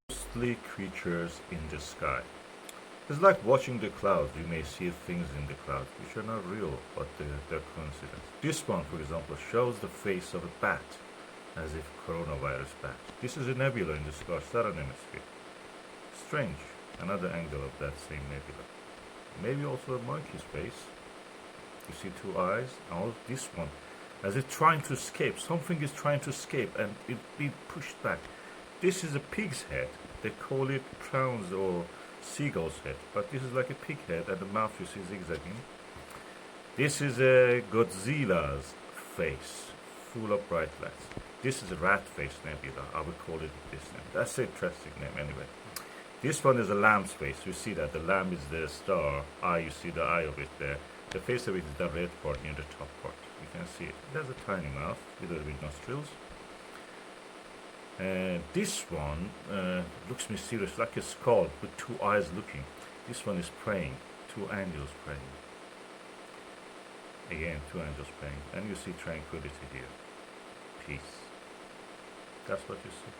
ghostly creatures in the sky. It's like watching the clouds. You may see things in the clouds which are not real, but they're coincidence. This one, for example, shows the face of a bat, as if coronavirus bat. This is a nebula in the sky, southern hemisphere. Strange. Another angle of that same nebula. Maybe also a monkey's face. You see two eyes. Oh, this one, as if trying to escape. Something is trying to escape, and it be pushed back. This is a pig's head. They call it prawns or seagull's head, but this is like a pig head, and the mouth you see zigzagging. This is a Godzilla's face, full of bright lights. This is a rat face nebula. I would call it this name. That's an interesting name anyway. This one is a lamb's face. You see that the lamb is the star eye. You see the eye of it there. The face of it is the red part near the top part. You can see it. It has a tiny mouth with little bit nostrils. This one looks mysterious, like a skull with two eyes looking. This one is praying. Two angels praying. Again, two angels praying. And you see tranquility here. Peace. That's what you see.